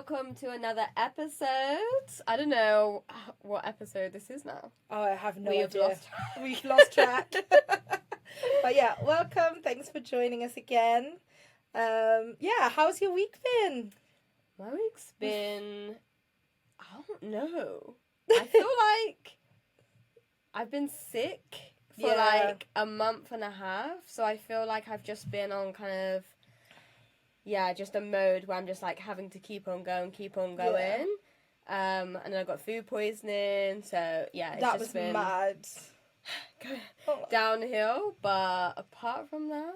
welcome to another episode. I don't know what episode this is now. Oh, I have no We've idea. lost We've lost track. But yeah, welcome. Thanks for joining us again. How's your week been? My week's been... I don't know. I feel like I've been sick for like a month and a half. So I feel like I've just been on kind of... Yeah, just a mode where I'm just like having to keep on going. Yeah. And then I got food poisoning, so yeah, it's That just was been mad. downhill. But apart from that,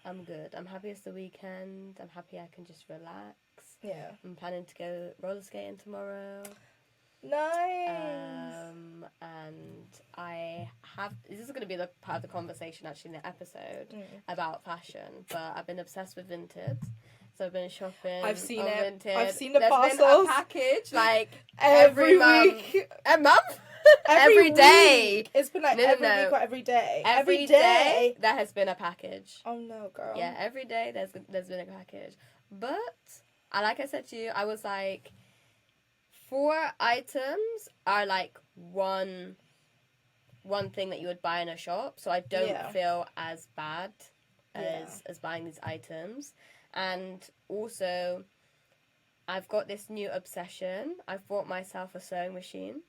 I'm good. I'm happy it's the weekend. I'm happy I can just relax. Yeah. I'm planning to go roller skating tomorrow. Nice. And this is going to be the part of the conversation actually in the episode about fashion, but I've been obsessed with Vinted. So I've been shopping. I've seen on it. Vinted. I've seen the There's parcels. been a package like every month. week. A month? Every day. week. It's been like No, every no. week or every day. Every day there has been a package. Oh no, girl. Yeah, every day there's been a package. But like I said to you, I was like, 4 items are like one thing that you would buy in a shop, so I don't feel as bad as buying these items. And also, I've got this new obsession. I've bought myself a sewing machine.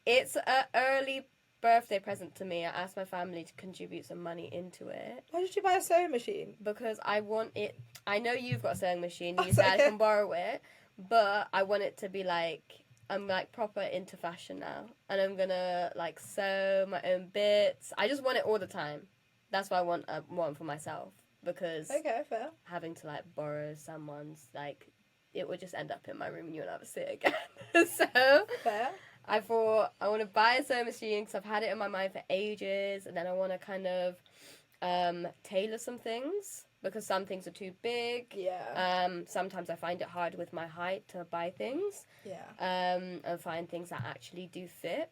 It's an early birthday present to me. I asked my family to contribute some money into it. Why did you buy a sewing machine? Because I want it... I know you've got a sewing machine. You Oh, said I okay. can borrow it. But I want it to be like... I'm like proper into fashion now. And I'm going to like sew my own bits. I just want it all the time. That's why I want one for myself. Because Okay, fair. having to like borrow someone's like... It would just end up in my room and you'll never see it again. So... Fair. I thought I want to buy a sewing machine because I've had it in my mind for ages, and then I want to kind of tailor some things because some things are too big. Yeah. Sometimes I find it hard with my height to buy things. Yeah. And find things that actually do fit.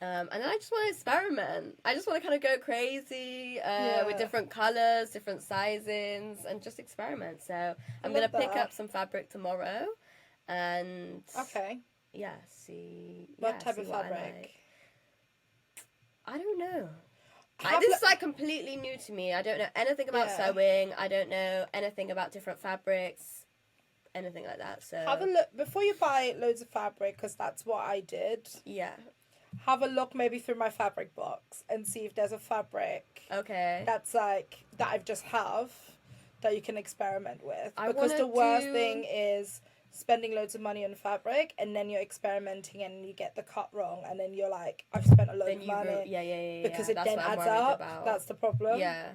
And then I just want to experiment. I just want to kind of go crazy with different colours, different sizings, and just experiment. So I'm going to pick up some fabric tomorrow, and Okay. What type of fabric? I don't know. Have This is like completely new to me. I don't know anything about sewing. I don't know anything about different fabrics, anything like that. So have a look before you buy loads of fabric, because that's what I did. Yeah. Have a look maybe through my fabric box and see if there's a fabric Okay. that's like that I've just have that you can experiment with. I Because wanna the worst do- thing is spending loads of money on fabric and then you're experimenting and you get the cut wrong and then you're like, I've spent a load Then of money. yeah. Because it That's then what I'm adds worried up. about. That's the problem. Yeah.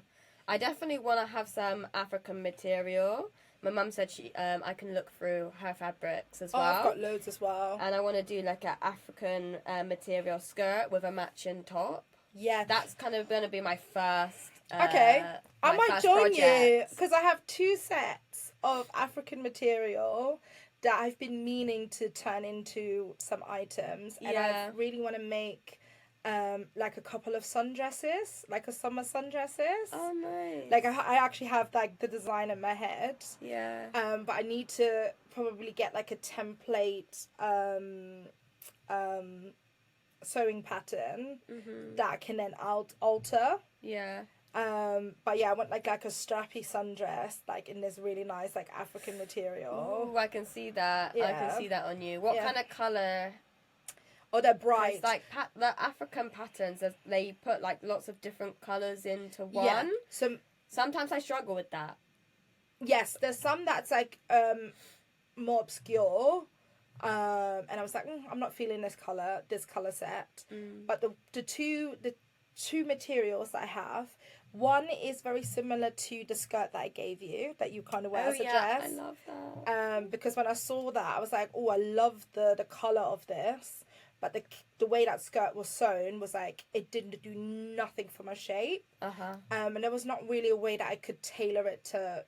I definitely want to have some African material. My mum said I can look through her fabrics as Oh, well. I've got loads as well. And I want to do like an African material skirt with a matching top. Yeah. That's kind of going to be my first. Okay. I my might first join you project. because I have 2 sets of African material that I've been meaning to turn into some items, and Yeah. I really want to make like a couple of sundresses, like a summer sundresses. Oh, nice. Like I actually have like the design in my head. Yeah. But I need to probably get like a template sewing pattern that I can then alter. Yeah. But yeah, I want like a strappy sundress, like in this really nice like African material. Oh, I can see that. I Yeah. can see that on you. What Yeah. kind of colour? Oh, they're bright. It's like the African patterns, they put like lots of different colours into one. Yeah. So Sometimes I struggle with that. yes, there's some that's like more obscure. And I was like, I'm not feeling this color set. But the two materials that I have, one is very similar to the skirt that I gave you, that you kind of wear as a dress. I love that. Because when I saw that, I was like, oh, I love the color of this. But the way that skirt was sewn was like, it didn't do nothing for my shape. And there was not really a way that I could tailor it to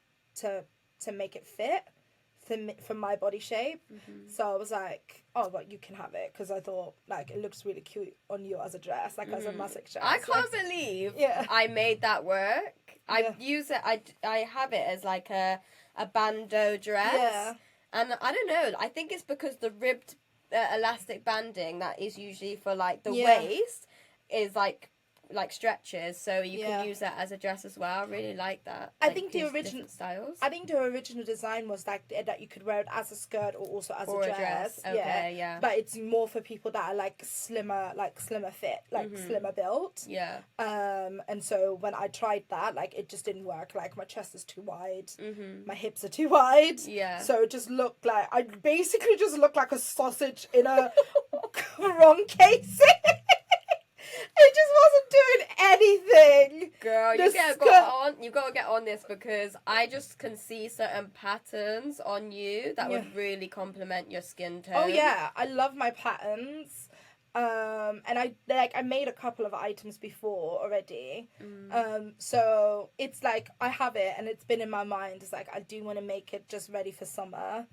make it fit for my body shape. So I was like, oh, but you can have it, because I thought like it looks really cute on you as a dress, like as a Musik dress. I can't believe Yeah. I made that work. I Yeah. use it. I have it as like a bandeau dress. Yeah. And I don't know, I think it's because the ribbed elastic banding that is usually for like the waist is like stretches, so you can use that as a dress as well. I really like that. I like, think the original styles. I think the original design was like that you could wear it as a skirt or also as a dress. Okay, yeah. But it's more for people that are like slimmer fit, like slimmer built. Yeah. And so when I tried that, like it just didn't work. Like my chest is too wide, my hips are too wide. Yeah. So it just looked like I basically just looked like a sausage in a wrong casing. It just wasn't doing anything. Girl, you gotta get on this, because I just can see certain patterns on you that would really complement your skin tone. Oh yeah, I love my patterns. And I made a couple of items before already. So it's like I have it and it's been in my mind. It's like I do want to make it just ready for summer.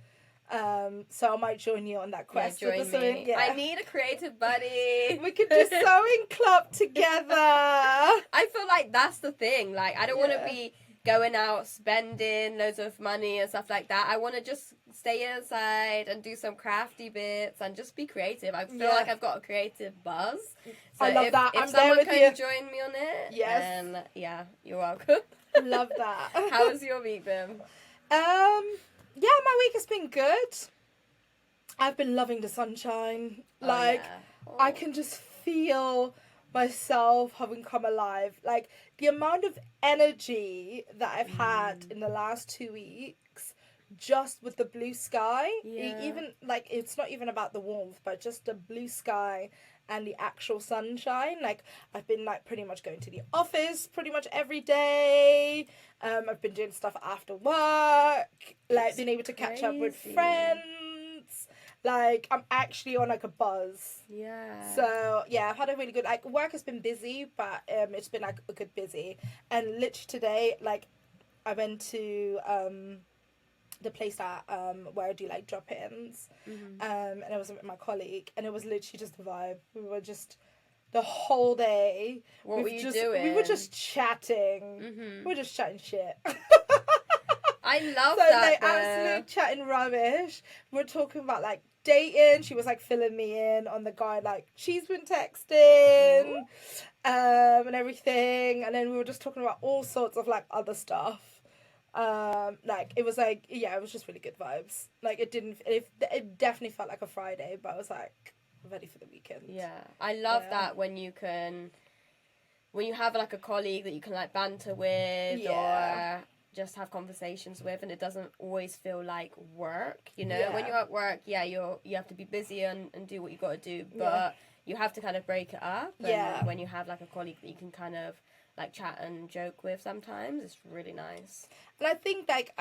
So I might join you on that quest. Yeah, join me. Yeah. I need a creative buddy. We could do sewing club together. I feel like that's the thing. Like, I don't want to be going out spending loads of money and stuff like that. I want to just stay inside and do some crafty bits and just be creative. I feel like I've got a creative buzz. So I love that. If someone can join me on it, then you're welcome. Love that. How has your week been? Yeah, my week has been good. I've been loving the sunshine. I can just feel myself having come alive. Like, the amount of energy that I've had in the last 2 weeks, just with the blue sky. Even, like, it's not even about the warmth, but just the blue sky and the actual sunshine. Like, I've been, like, pretty much going to the office pretty much every day. I've been doing stuff after work. Like, being able to catch up with friends. Like, I'm actually on, like, a buzz. Yeah. So, yeah, I've had a really good, like, work has been busy, but it's been, like, a good busy. And literally today, like, I went to the place that where I do, like, drop-ins. And I was with my colleague, and it was literally just a vibe. We were just... the whole day. What were you doing? We were just chatting. We were just chatting shit. I love that. Like, absolute chatting rubbish. We're talking about, like, dating. She was, like, filling me in on the guy, like, she's been texting, and everything. And then we were just talking about all sorts of, like, other stuff. Like, it was, like, yeah, it was just really good vibes. Like, it definitely felt like a Friday, but I was, like, ready for the weekend. Yeah, I love that when you have like a colleague that you can like banter with or just have conversations with, and it doesn't always feel like work, you know. When you're at work, you have to be busy and do what you got to do, but you have to kind of break it up. And when you have like a colleague that you can kind of like chat and joke with sometimes, it's really nice. And I think like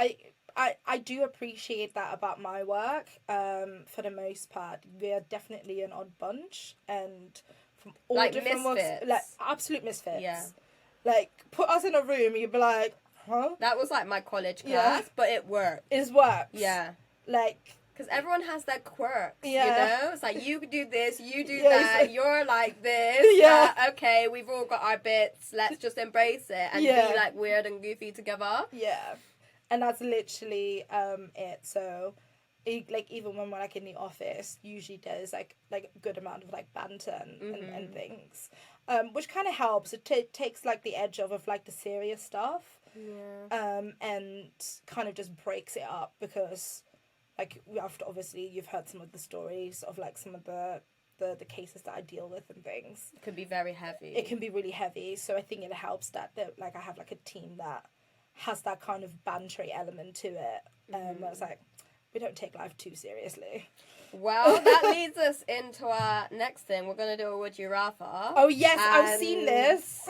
I do appreciate that about my work. For the most part, we are definitely an odd bunch, and from all like different misfits. walks, like absolute misfits. Yeah. Like, put us in a room, you'd be like, huh? That was like my college class, but it worked. It works. Yeah. Like, because everyone has their quirks, you know? It's like, you do this, you do that, you're like this. Okay, we've all got our bits. Let's just embrace it and be, like, weird and goofy together. Yeah. And that's literally it. So, even when we're, like, in the office, usually there's, like a good amount of, like, banter and things. Which kind of helps. It takes, like, the edge off of, like, the serious stuff. Yeah. And kind of just breaks it up because... like, obviously, you've heard some of the stories of, like, some of the cases that I deal with and things. It can be very heavy. It can be really heavy. So I think it helps that, like, I have, like, a team that has that kind of bantery element to it. Where it's like, we don't take life too seriously. Well, that leads us into our next thing. We're going to do a Would You Rather. Oh, yes, I've seen this.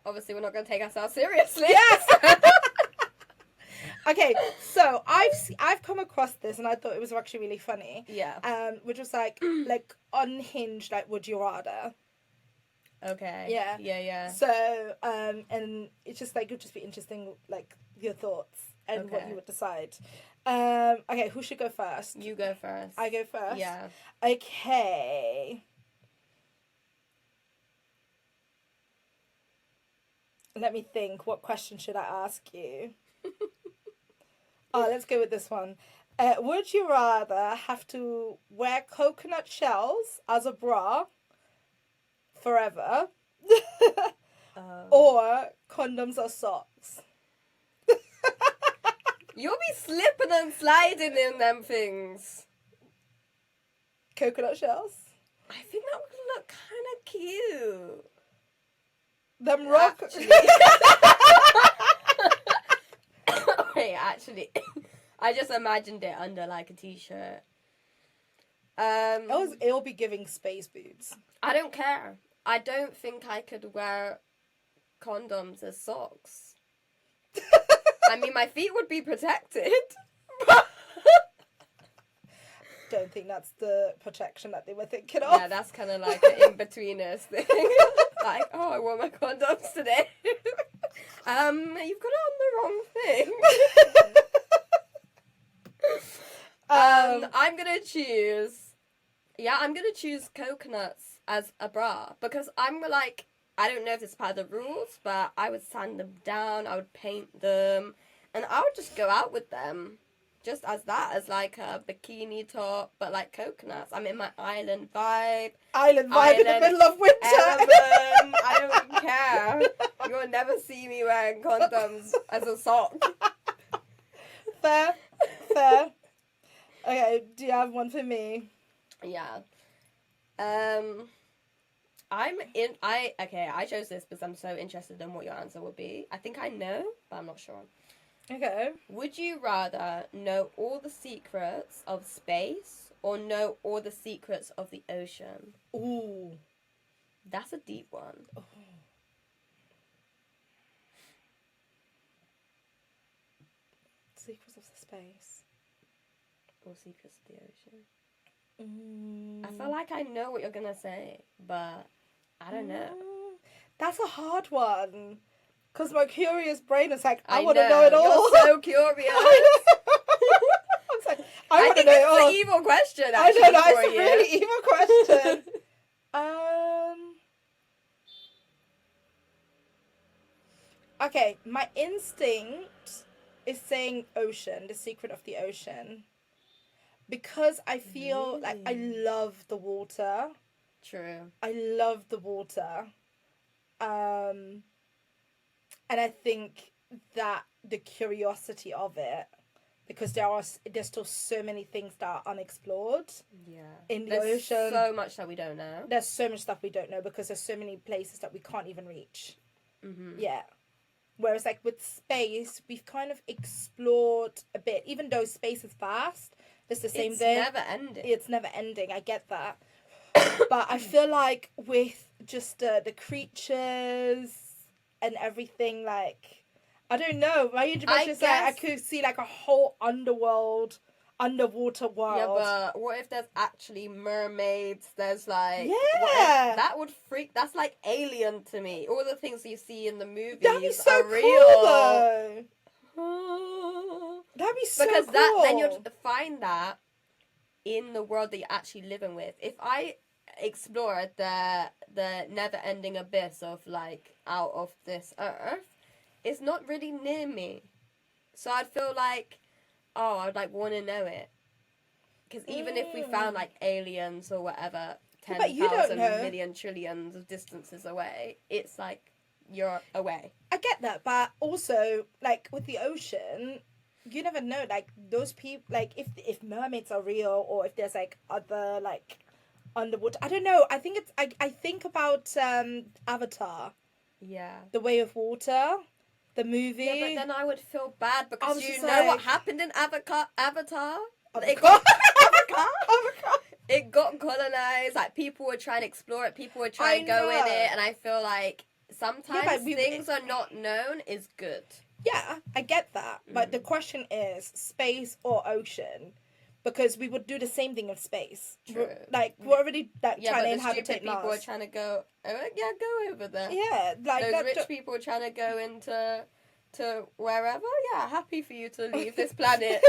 Obviously, we're not going to take ourselves seriously. Yes! Okay, so I've come across this and I thought it was actually really funny. Yeah. Which was like unhinged, like, would you rather? Okay. Yeah. Yeah. So and it's just like it would just be interesting, like, your thoughts and what you would decide. Okay, who should go first? You go first. I go first. Yeah. Okay. Let me think. What question should I ask you? Oh, let's go with this one. Would you rather have to wear coconut shells as a bra forever, or condoms or socks? You'll be slipping and sliding in them things. Coconut shells? I think that would look kind of cute. Them rock. Wait, actually, I just imagined it under like a t-shirt. It'll be giving space boobs. I don't care. I don't think I could wear condoms as socks. I mean, my feet would be protected. Don't think that's the protection that they were thinking of. Yeah, that's kind of like an in-betweeners thing. Like, oh, I wore my condoms today. You've got it on the wrong thing. I'm gonna choose coconuts as a bra because I'm like, I don't know if it's part of the rules, but I would sand them down, I would paint them, and I would just go out with them. Just as that, as like a bikini top, but like coconuts. I'm in my island vibe. Island vibe in the middle of winter. I don't care. You'll never see me wearing condoms as a sock. Fair. Okay, do you have one for me? Yeah. I chose this because I'm so interested in what your answer would be. I think I know, but I'm not sure. Okay. Would you rather know all the secrets of space or know all the secrets of the ocean? Ooh. That's a deep one. Oh. Secrets of the space. Or secrets of the ocean. I feel like I know what you're going to say, but I don't know. That's a hard one. Because my curious brain is like, I want to know it all. You're so curious. I want to know it all. It's an evil question, actually. I don't know, it's a really evil question. Okay, my instinct is saying ocean, the secret of the ocean. Because I feel like I love the water. True. I love the water. And I think that the curiosity of it, because there's still so many things that are unexplored in the ocean. There's so much that we don't know. There's so much stuff we don't know because there's so many places that we can't even reach. Mm-hmm. Yeah. Whereas like with space, we've kind of explored a bit. Even though space is vast, it's the same thing. It's never ending. It's never ending. I get that. But I feel like with just the creatures and everything, like, I don't know. I could see like a whole underwater world. Yeah, but what if there's actually mermaids? There's like, that would freak. That's like alien to me. All the things you see in the movies That'd be so are cool, real. though. That'd be so cool. Because then you'd find that in the world that you're actually living with. If I explored the never-ending abyss of like out of this earth, it's not really near me, so I'd feel like, I'd like want to know it, because even if we found like aliens or whatever 10,000 million trillions of distances away, it's like you're away. I get that, but also like with the ocean, you never know, like those people, like if mermaids are real or if there's like other like underwater. I don't know. I think it's. I think about Avatar. Yeah. The Way of Water, the movie. Yeah, but then I would feel bad because you know like, what happened in Avatar. It got colonized. Like people were trying to explore it. People were trying to go in it, and I feel like sometimes things are not known is good. Yeah, I get that, but the question is space or ocean. Because we would do the same thing in space. True. We're already trying to inhabit Mars. People are trying to go. Go over there. Yeah, like those rich people are trying to go into wherever. Yeah, happy for you to leave this planet.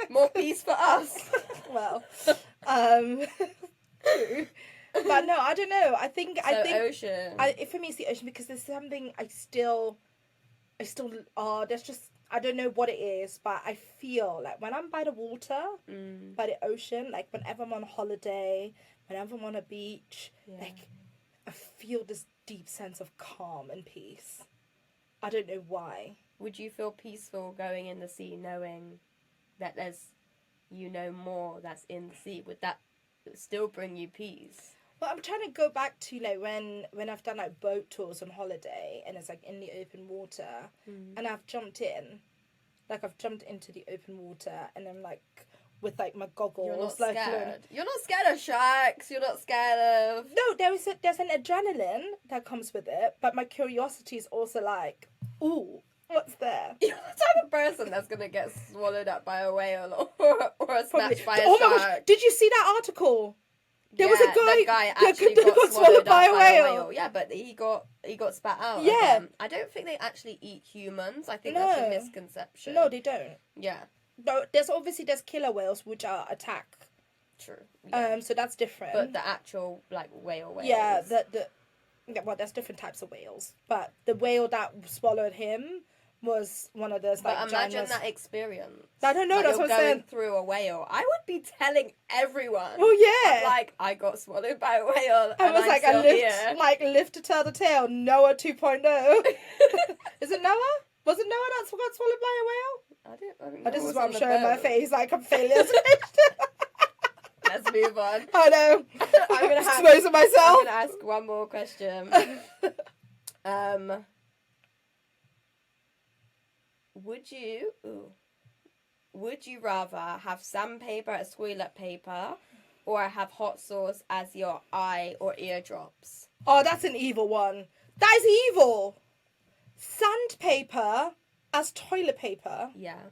More peace for us. Well, true. But no, I don't know. I think ocean. For me, it's the ocean because there's something I still there's just, I don't know what it is, but I feel like when I'm by the water, by the ocean, like whenever I'm on holiday, whenever I'm on a beach, like I feel this deep sense of calm and peace. I don't know why. Would you feel peaceful going in the sea knowing that there's, more that's in the sea? Would that still bring you peace? Well, I'm trying to go back to like when I've done like boat tours on holiday and it's like in the open water and I've jumped in. Like I've jumped into the open water and I'm like with like my goggles. You're not like, scared. You're not scared of sharks. You're not scared of... No, there's an adrenaline that comes with it, but my curiosity is also like, ooh, what's there? You're the type of person that's gonna get swallowed up by a whale or snatched by a shark. My gosh, did you see that article? There was a guy actually got swallowed up by a whale. Yeah, but he got spat out. Yeah. Again. I don't think they actually eat humans. I think that's a misconception. No, they don't. Yeah. No, there's killer whales which are attack. True. Yeah. So that's different. But the actual like whales. Yeah, well, there's different types of whales, but the whale that swallowed him was one of those like. But imagine that experience. I don't know. Like, that's what I'm saying. Going through a whale, I would be telling everyone. Oh yeah. Like I got swallowed by a whale. I was like, live to tell the tale. Noah 2.0. Is it Noah? Was it Noah that got swallowed by a whale? I don't know. This is what I'm showing my face. Like I'm failing. Let's move on. I know. I'm gonna exposing myself. I'm gonna ask one more question. Would you rather have sandpaper as toilet paper or have hot sauce as your eye or eardrops? Oh, that's an evil one. That is evil. Sandpaper as toilet paper. Yeah.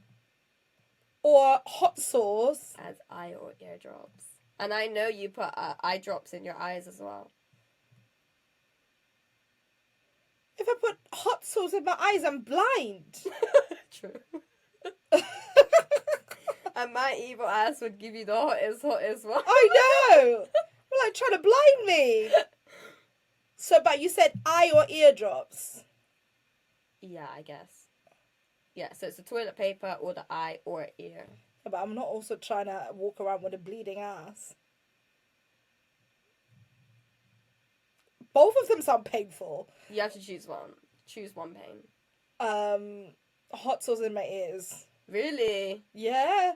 Or hot sauce as eye or eardrops. And I know you put eye drops in your eyes as well. If I put hot sauce in my eyes, I'm blind. True. And my evil ass would give you the hottest one. I know. Well, like trying to blind me. So, but you said eye or eardrops. Yeah, I guess. Yeah, so it's the toilet paper or the eye or ear. But I'm not also trying to walk around with a bleeding ass. Both of them sound painful. You have to choose one. Choose one pain. Hot sauce in my ears. Really? Yeah.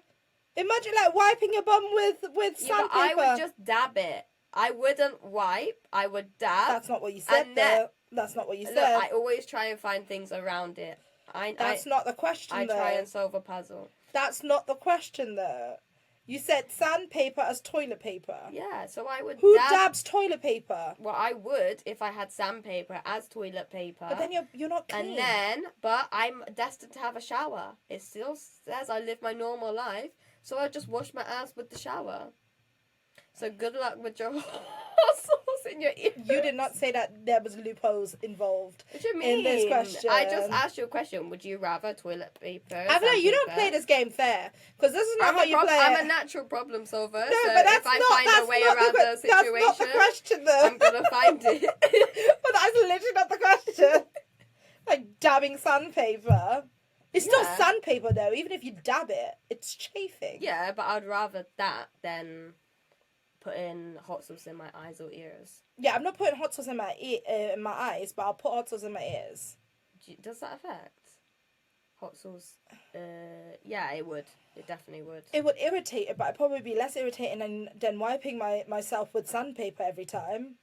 Imagine like wiping your bum with sandpaper. I would just dab it. I wouldn't wipe. I would dab. That's not what you said. That's not what you said. Look, I always try and find things around it. That's not the question. I try and solve a puzzle. That's not the question, though. You said sandpaper as toilet paper. Yeah, so I would. Who dabs toilet paper? Well, I would if I had sandpaper as toilet paper. But then you're not clean. But I'm destined to have a shower. It still says I live my normal life, so I just wash my ass with the shower. So good luck with your sauce in your ear. You did not say that there was loopholes involved. What do you mean? In this question. I just asked you a question. Would you rather toilet paper? I feel like you don't play this game fair. Because this is not how you play it. I'm a natural problem solver. No, so but that's if I find a way around the situation, that's not the question, though. I'm going to find it. But that's literally not the question. Like dabbing sandpaper. It's still sandpaper, though. Even if you dab it, it's chafing. Yeah, but I'd rather that than putting hot sauce in my eyes or ears. Yeah, I'm not putting hot sauce in my eyes, but I'll put hot sauce in my ears. Does that affect hot sauce? Yeah, it would. It definitely would. It would irritate it, but I'd probably be less irritating than wiping myself with sandpaper every time.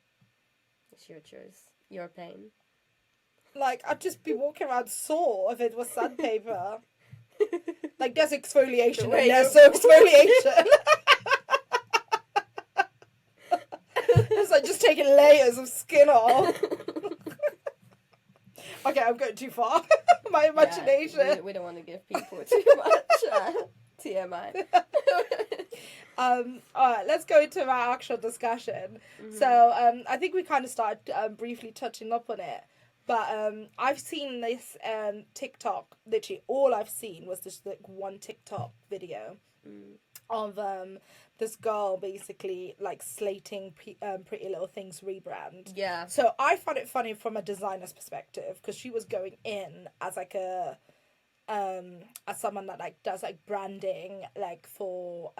It's your choice. Your pain. Like, I'd just be walking around sore if it was sandpaper. Like, there's exfoliation and there's no exfoliation. It's like just taking layers of skin off. Okay, I'm going too far. My imagination. Yeah, we don't want to give people too much TMI. Alright, let's go into our actual discussion. Mm-hmm. So, I think we kind of started briefly touching up on it. But I've seen this TikTok. Literally, all I've seen was just like one TikTok video of this girl basically like slating Pretty Little Things rebrand. Yeah. So I found it funny from a designer's perspective because she was going in as like a as someone that like does like branding like for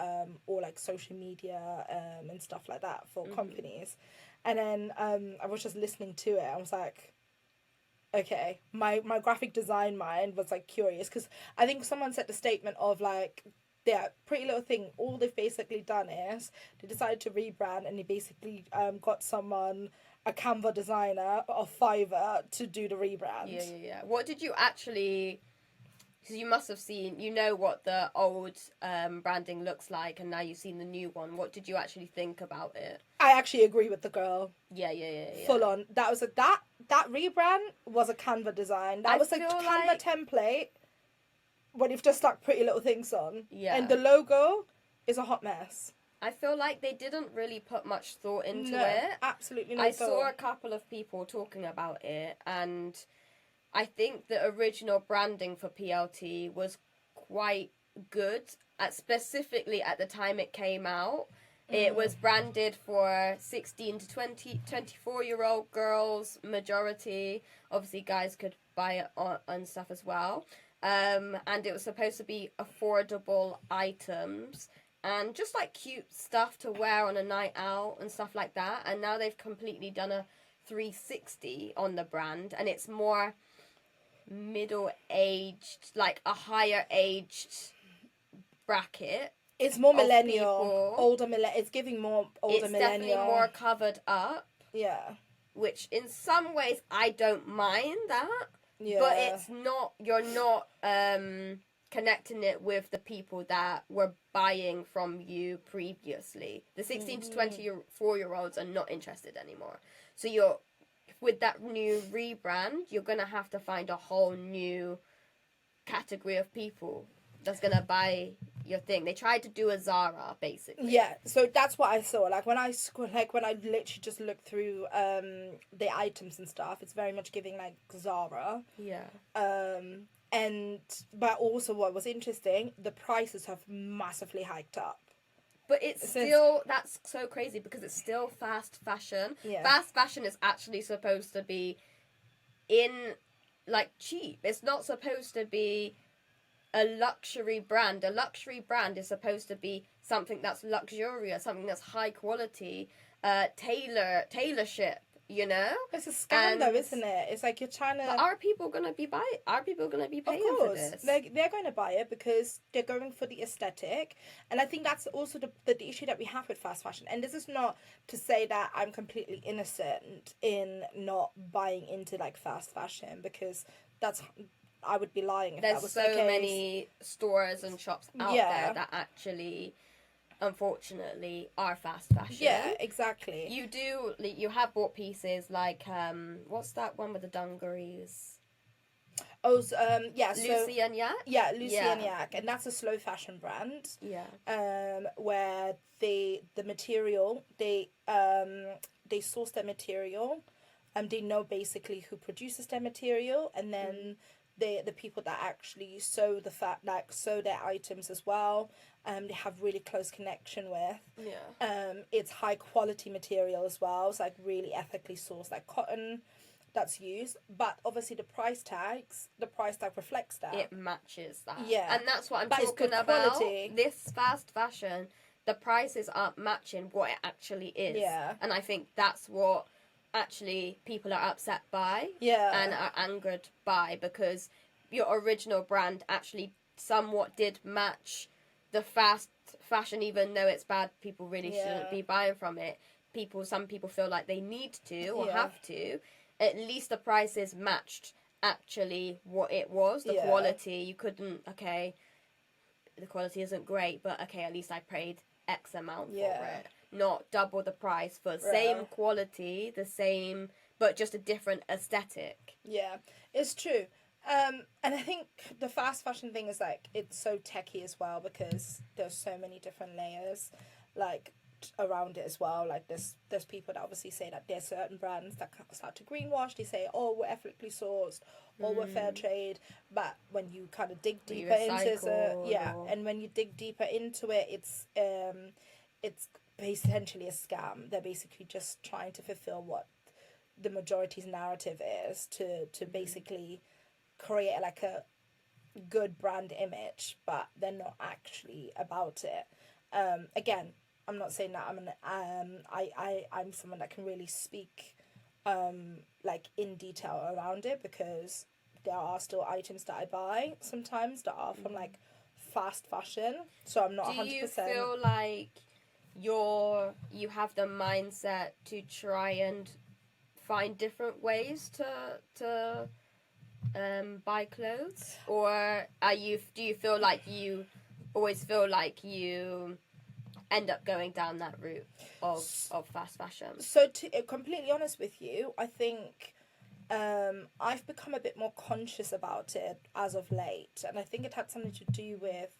or like social media and stuff like that for companies. And then I was just listening to it. I was like, okay, my graphic design mind was like curious because I think someone said the statement of like, yeah, Pretty Little Thing, all they've basically done is they decided to rebrand and they basically got someone, a Canva designer of Fiverr to do the rebrand. Yeah. What did you actually... Because you must have seen, you know what the old branding looks like, and now you've seen the new one. What did you actually think about it? I actually agree with the girl. Yeah. Full on. That was that rebrand was a Canva design. That was a Canva template when you've just stuck Pretty Little Things on. Yeah. And the logo is a hot mess. I feel like they didn't really put much thought into it. Absolutely no I thought. saw a couple of people talking about it, and I think the original branding for PLT was quite good, specifically at the time it came out. It was branded for 16 to 24-year-old girls, majority. Obviously, guys could buy it on stuff as well. And it was supposed to be affordable items and just like cute stuff to wear on a night out and stuff like that. And now they've completely done a 360 on the brand, and it's more middle-aged, like a higher-aged bracket. It's more millennial, older millennial. It's giving more older millennial. It's definitely more covered up. Yeah. Which in some ways I don't mind that. Yeah. But it's not, you're not connecting it with the people that were buying from you previously. The 16 to 24-year-olds are not interested anymore. So you're, with that new rebrand, you're going to have to find a whole new category of people that's going to buy your thing. They tried to do a Zara, basically. Yeah, so that's what I saw. Like when I literally just looked through the items and stuff, it's very much giving like Zara. Yeah. But also what was interesting, the prices have massively hiked up. But it's still, that's so crazy because it's still fast fashion. Yeah. Fast fashion is actually supposed to be like cheap. It's not supposed to be a luxury brand. A luxury brand is supposed to be something that's luxurious, something that's high quality, tailorship, you know? It's a scam though, isn't it? It's like you're trying to... But are people going to be buying? Are people going to be paying for this? They're going to buy it because they're going for the aesthetic. And I think that's also the issue that we have with fast fashion. And this is not to say that I'm completely innocent in not buying into like fast fashion, because that's... I would be lying if that was the case. There's so many stores and shops out there that actually, unfortunately, are fast fashion. Yeah, exactly. You have bought pieces like, what's that one with the dungarees? Oh, Lucy and Yak? Yeah, Lucy and Yak. And that's a slow fashion brand. Yeah. Where the material, they source their material, they know basically who produces their material, and then the people that actually sew their items as well, they have really close connection with. Yeah. It's high quality material as well. It's like really ethically sourced, like cotton that's used. But obviously the price tag reflects that. It matches that. Yeah. And that's what I'm talking about. Quality. This fast fashion, the prices aren't matching what it actually is. Yeah. And I think that's what actually people are upset by and are angered by, because your original brand actually somewhat did match the fast fashion, even though it's bad. People really shouldn't be buying from it. Some people feel like they need to or have to. At least the prices matched actually what it was, the quality. You couldn't, the quality isn't great, but at least I paid X amount for it. Not double the price for same quality, the same, but just a different aesthetic. Yeah, it's true. And I think the fast fashion thing is like, it's so techy as well, because there's so many different layers like around it as well. Like there's people that obviously say that there's certain brands that start to greenwash. They say, oh, we're ethically sourced, or we're fair trade. But when you kind of dig deeper into it, and when you dig deeper into it, it's essentially a scam. They're basically just trying to fulfill what the majority's narrative is to basically create like a good brand image, but they're not actually about it. Again, I'm not saying that I'm someone that can really speak like in detail around it, because there are still items that I buy sometimes that are from like fast fashion, so I'm not 100%. Do you feel like you have the mindset to try and find different ways to buy clothes, or do you feel like you always feel like you end up going down that route of fast fashion? So to be completely honest with you, I think I've become a bit more conscious about it as of late, and I think it had something to do with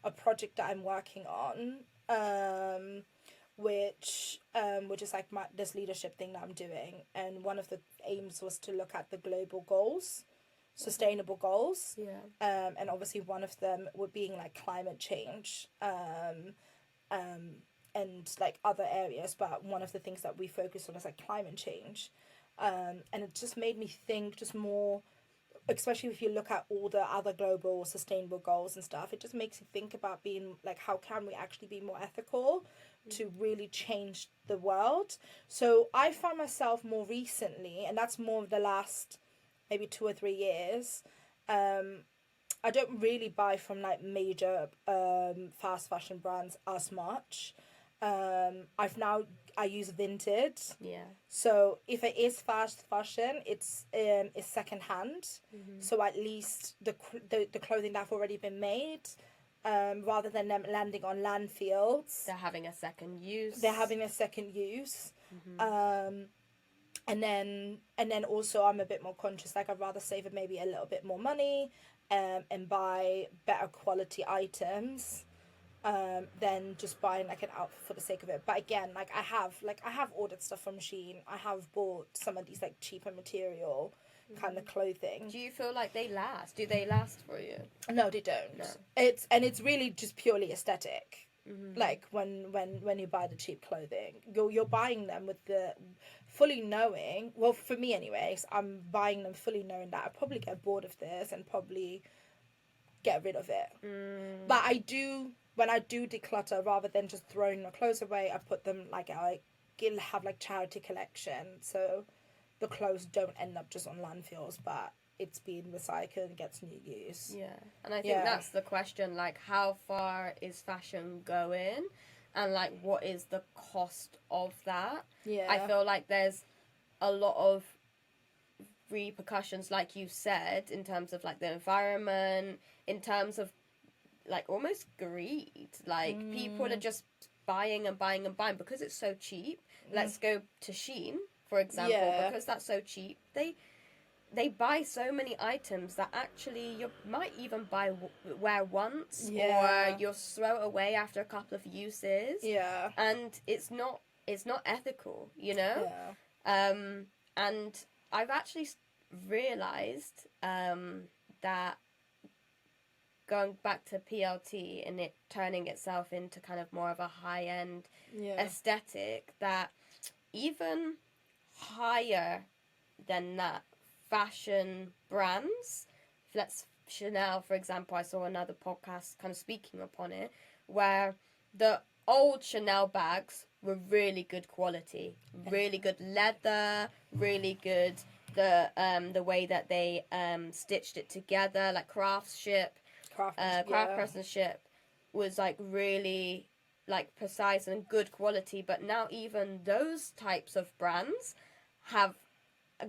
a project that I'm working on, which is like this leadership thing that I'm doing, and one of the aims was to look at the global goals, sustainable goals, and obviously one of them would being like climate change, and like other areas, but one of the things that we focus on is like climate change, and it just made me think just more, especially if you look at all the other global sustainable goals and stuff. It just makes you think about being like, how can we actually be more ethical to really change the world. So I found myself more recently, and that's more of the last maybe 2 or 3 years, I don't really buy from like major fast fashion brands as much. I use Vinted. Yeah. So if it is fast fashion, it's second hand. So at least the clothing that have already been made, rather than them landing on landfills, they're having a second use. And then also I'm a bit more conscious. Like, I'd rather save maybe a little bit more money, and buy better quality items, than just buying like an outfit for the sake of it. But again, like I have ordered stuff from Shein. I have bought some of these like cheaper material kind of clothing. Do you feel like they last? Do they last for you? No, they don't. No. It's really just purely aesthetic. Like when you buy the cheap clothing, you're buying them with the fully knowing, well, for me anyways, I'm buying them fully knowing that I probably get bored of this and probably get rid of it. But when I do declutter, rather than just throwing my clothes away, I put them like, I have like charity collection, so the clothes don't end up just on landfills, but it's being recycled and gets new use. Yeah, and I think that's the question, like, how far is fashion going, and like what is the cost of that? Yeah, I feel like there's a lot of repercussions, like you said, in terms of like the environment, in terms of like almost greed. Like people are just buying and buying and buying because it's so cheap. Let's go to Shein, for example, because that's so cheap. They buy so many items that actually you might even wear once, or you'll throw it away after a couple of uses. Yeah, and it's not ethical, you know. And I've actually realized that going back to PLT and it turning itself into kind of more of a high-end aesthetic, that even higher than that fashion brands, let's Chanel, for example, I saw another podcast kind of speaking upon it, where the old Chanel bags were really good quality, really good leather, really good the way that they stitched it together, like craftsmanship was like really like precise and good quality. But now even those types of brands have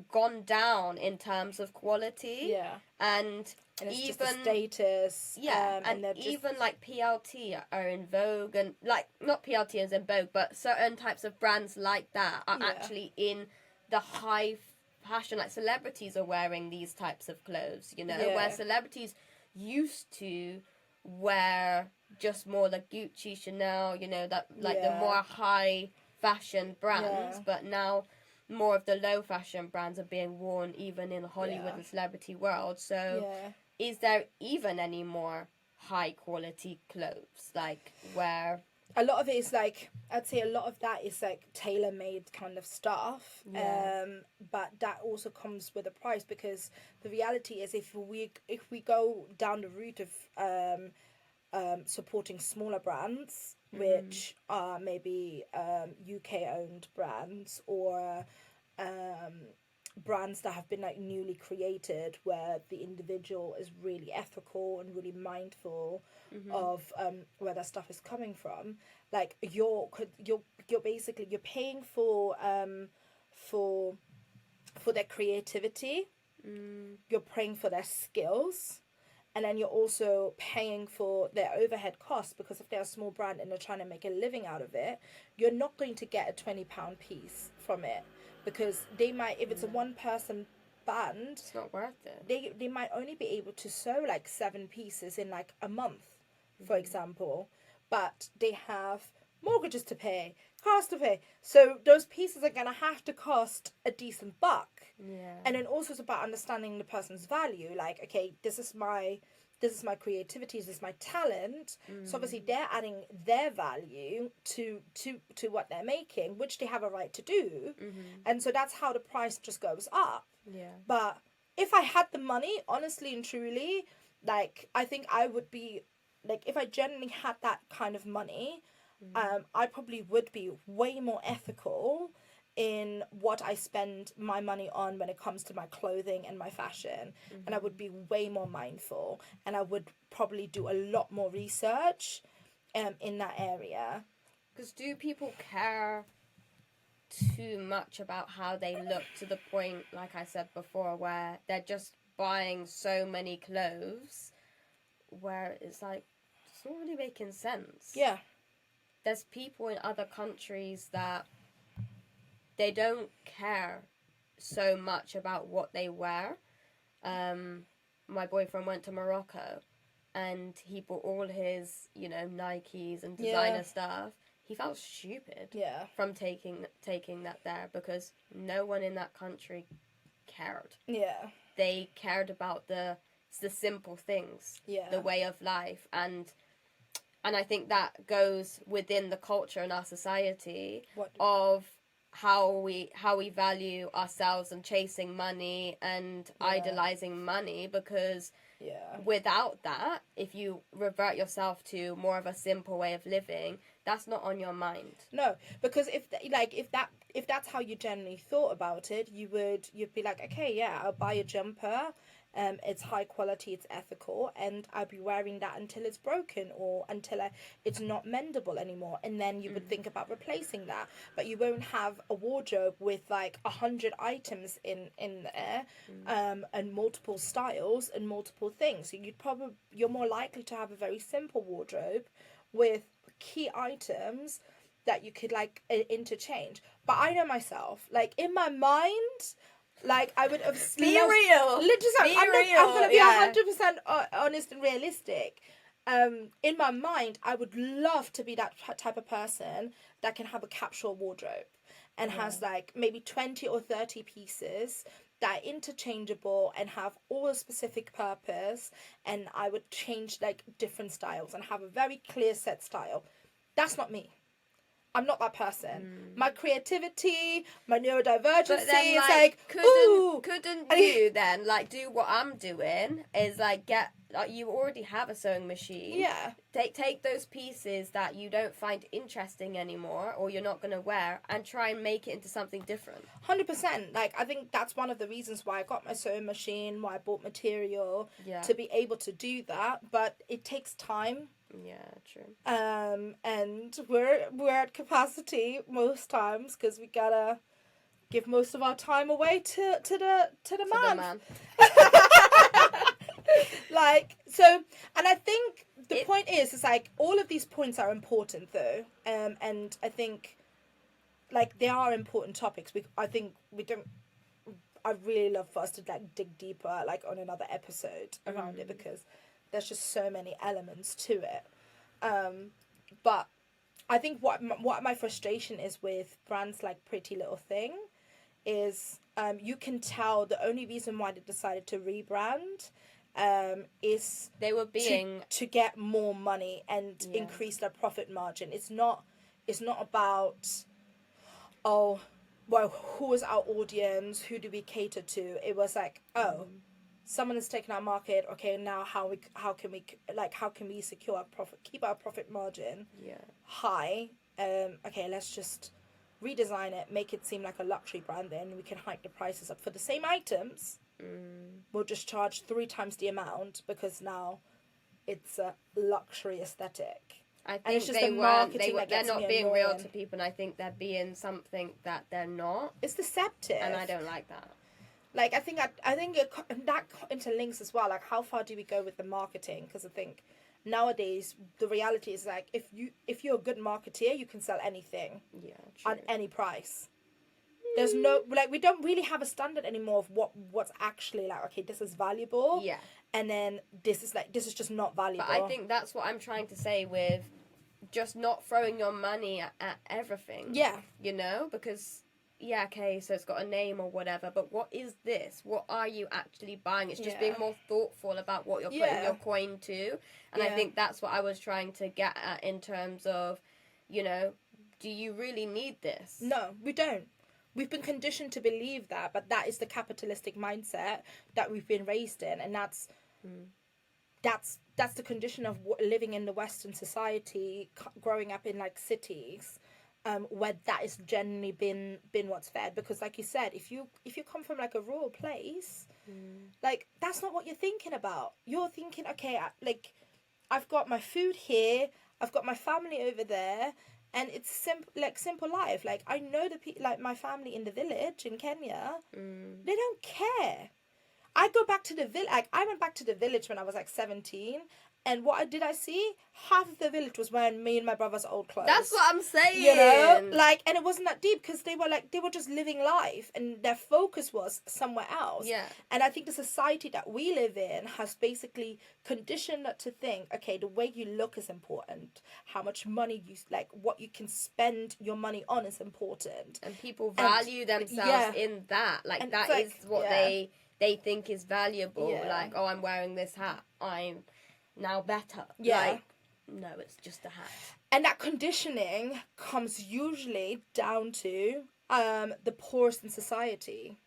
gone down in terms of quality, and it's even just a status, and even like PLT are in vogue, and like not PLT is in vogue, but certain types of brands like that are actually in the high fashion. Like celebrities are wearing these types of clothes, you know, where celebrities used to wear just more like Gucci, Chanel, you know, that like the more high fashion brands, but now more of the low fashion brands are being worn even in Hollywood and celebrity world. So is there even any more high quality clothes, like where a lot of it is like, I'd say a lot of that is like tailor-made kind of stuff. Yeah. But that also comes with a price, because the reality is if we go down the route of supporting smaller brands, which are maybe UK owned brands, or brands that have been like newly created, where the individual is really ethical and really mindful of where their stuff is coming from. Like you're basically you're paying for their creativity, you're paying for their skills, and then you're also paying for their overhead costs, because if they're a small brand and they're trying to make a living out of it, you're not going to get a £20 piece from it, because they might, if it's a one person band, it's not worth it. They might only be able to sew like 7 pieces in like a month, for example, but they have mortgages to pay, cars to pay, so those pieces are gonna have to cost a decent buck. Yeah. And then also it's about understanding the person's value. Like, okay, this is my creativity, this is my talent. So obviously they're adding their value to what they're making, which they have a right to do. And so that's how the price just goes up. Yeah. But if I had the money, honestly and truly, like, I think I would be, like, if I genuinely had that kind of money, I probably would be way more ethical in what I spend my money on when it comes to my clothing and my fashion. And I would be way more mindful, and I would probably do a lot more research in that area. Because do people care too much about how they look, to the point, like I said before, where they're just buying so many clothes where it's like, it's not really making sense? Yeah. There's people in other countries that they don't care so much about what they wear. My boyfriend went to Morocco and he bought all his, Nikes and designer stuff. He felt stupid from taking that there, because no one in that country cared. Yeah. They cared about the simple things, the way of life, and I think that goes within the culture in our society of how we value ourselves and chasing money and idolizing money, because without that, if you revert yourself to more of a simple way of living, that's not on your mind. No, because if that's how you generally thought about it, you'd be like, okay, yeah, I'll buy a jumper. It's high quality, it's ethical, and I'll be wearing that until it's broken or until it's not mendable anymore. And then you would think about replacing that, but you won't have a wardrobe with like 100 items in there, and multiple styles and multiple things. So you're more likely to have a very simple wardrobe with key items that you could like interchange. But I know myself, like in my mind, like I would have be real. Literally, I'm gonna be 100% honest and realistic. In my mind, I would love to be that type of person that can have a capsule wardrobe and has like maybe 20 or 30 pieces that are interchangeable and have all a specific purpose, and I would change like different styles and have a very clear set style. That's not me. I'm not that person. My creativity, my neurodivergency, then, is like, couldn't you then like do what I'm doing? Is like get, like, you already have a sewing machine. Yeah. Take those pieces that you don't find interesting anymore or you're not gonna wear, and try and make it into something different. 100%. Like, I think that's one of the reasons why I got my sewing machine, why I bought material to be able to do that. But it takes time. Yeah, true. And we're at capacity most times because we gotta give most of our time away to the man. Like, so, and I think the point is like all of these points are important though, and I think like they are important topics. I really love for us to like dig deeper like on another episode around it, because there's just so many elements to it. But I think what my frustration is with brands like Pretty Little Thing is you can tell the only reason why they decided to rebrand is they were being to get more money and increase their profit margin. It's not about, oh, well, who is our audience? Who do we cater to? It was like, oh, someone has taken our market. Okay, now how can we secure our profit, keep our profit margin high? Okay, let's just redesign it, make it seem like a luxury brand. Then we can hike the prices up for the same items. We'll just charge 3 times the amount because now it's a luxury aesthetic. I think it's just they're not being real to people, and I think they're being something that they're not. It's deceptive, and I don't like that. Like, I think that interlinks as well. Like, how far do we go with the marketing? Because I think nowadays the reality is like, if you're a good marketeer, you can sell anything at any price. There's no, like, we don't really have a standard anymore of what's actually like, okay, this is valuable. Yeah. And then this is just not valuable. But I think that's what I'm trying to say with just not throwing your money at everything. Yeah. You know? Because, yeah, okay, so it's got a name or whatever, but what is this? What are you actually buying? It's just being more thoughtful about what you're putting your coin to. And I think that's what I was trying to get at in terms of, you know, do you really need this? No, we don't. We've been conditioned to believe that, but that is the capitalistic mindset that we've been raised in, and that's the condition of living in the Western society, growing up in like cities, where that has generally been what's fed. Because, like you said, if you come from like a rural place, like that's not what you're thinking about. You're thinking, okay, I've got my food here, I've got my family over there. And it's simple life. Like, I know like my family in the village in Kenya, they don't care. I go back to the village. Like, I went back to the village when I was like 17, and what did I see? Half of the village was wearing me and my brother's old clothes. That's what I'm saying. You know, like, and it wasn't that deep because they were just living life, and their focus was somewhere else. Yeah. And I think the society that we live in has basically conditioned us to think, okay, the way you look is important. How much money what you can spend your money on is important. And people value themselves in that. Like, and that is what they think is valuable. Yeah. Like, oh, I'm wearing this hat, I'm now better. Yeah. Like, no, it's just a hat. And that conditioning comes usually down to the poorest in society.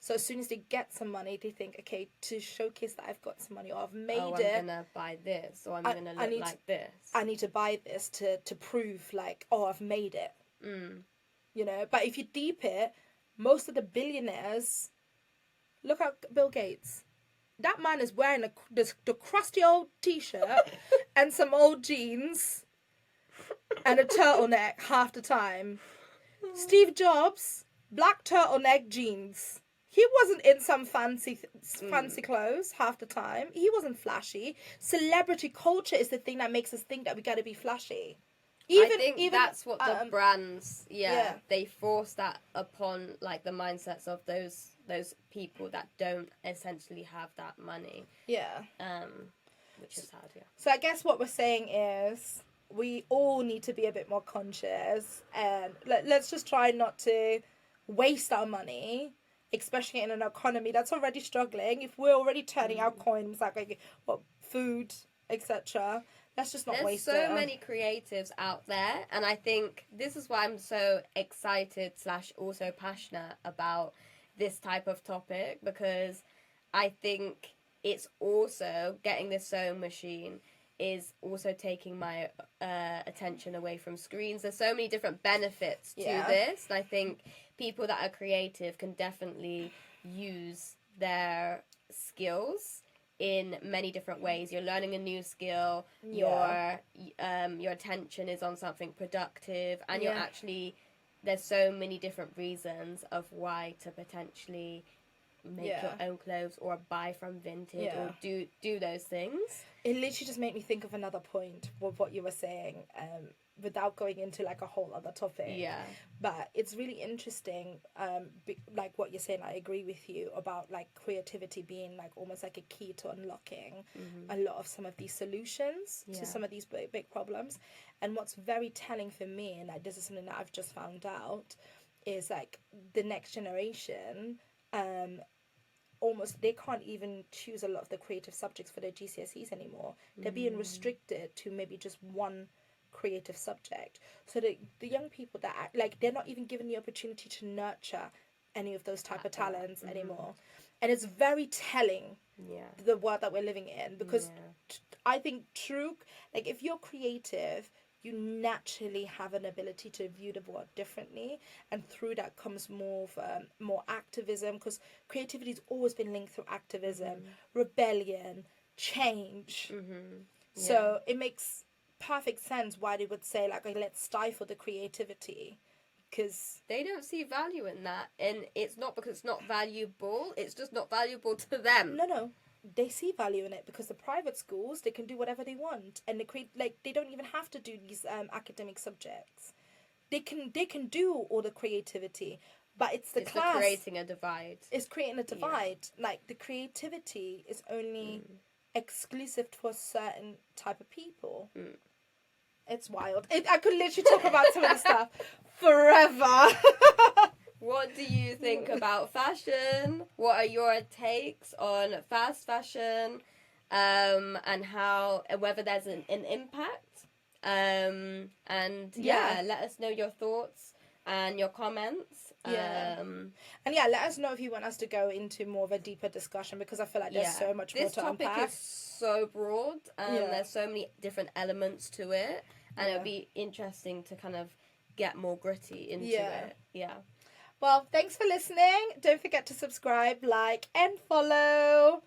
So as soon as they get some money, they think, okay, to showcase that I've got some money, or I've made I'm going to buy this, or I'm going to look like this. I need to buy this to prove, like, oh, I've made it. You know, but if you deep it, most of the billionaires, look at Bill Gates. That man is wearing the crusty old t-shirt and some old jeans and a turtleneck half the time. Steve Jobs, black turtleneck jeans. He wasn't in some fancy clothes half the time. He wasn't flashy. Celebrity culture is the thing that makes us think that we got to be flashy. I think that's what the brands, they force that upon, like, the mindsets of those people that don't essentially have that money. Yeah. Which is sad, yeah. So I guess what we're saying is we all need to be a bit more conscious, and let's just try not to waste our money, especially in an economy that's already struggling. If we're already turning our coins like food, etc., let's just not waste it. There's so many creatives out there, and I think this is why I'm so excited / also passionate about this type of topic, because I think it's also getting this sewing machine is also taking my attention away from screens. There's so many different benefits to this, and I think people that are creative can definitely use their skills in many different ways. You're learning a new skill, your attention is on something productive, and you're actually, there's so many different reasons of why to potentially make your own clothes or buy from vintage or do those things. It literally just made me think of another point with what you were saying, without going into like a whole other topic. Yeah. But it's really interesting, like what you're saying, I agree with you about like creativity being like almost like a key to unlocking a lot of some of these solutions to some of these big problems. And what's very telling for me, and like this is something that I've just found out, is like the next generation, they can't even choose a lot of the creative subjects for their GCSEs anymore. They're being restricted to maybe just one creative subject. So the young people that act, like, they're not even given the opportunity to nurture any of those type of talents anymore. And it's very telling, the world that we're living in, because I think like, if you're creative, you naturally have an ability to view the world differently, and through that comes more activism, because creativity's always been linked through activism, rebellion, change. So it makes perfect sense why they would say, like, let's stifle the creativity, because they don't see value in that, and it's not because it's not valuable, it's just not valuable to them. No, they see value in it, because the private schools, they can do whatever they want, and they don't even have to do these academic subjects. They can do all the creativity, but it's class creating a divide. It's creating a divide. Like, the creativity is only exclusive to a certain type of people. It's wild. I could literally talk about some of this stuff forever. What do you think about fashion? What are your takes on fast fashion, and how, whether there's an impact? And let us know your thoughts and your comments. And let us know if you want us to go into more of a deeper discussion, because I feel like there's so much more to unpack. This topic is so broad, and there's so many different elements to it, and it'll be interesting to kind of get more gritty into it. Well, thanks for listening. Don't forget to subscribe, like, and follow.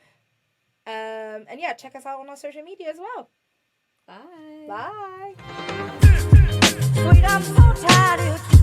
And check us out on our social media as well. Bye. Bye. Sweet, I'm so tired.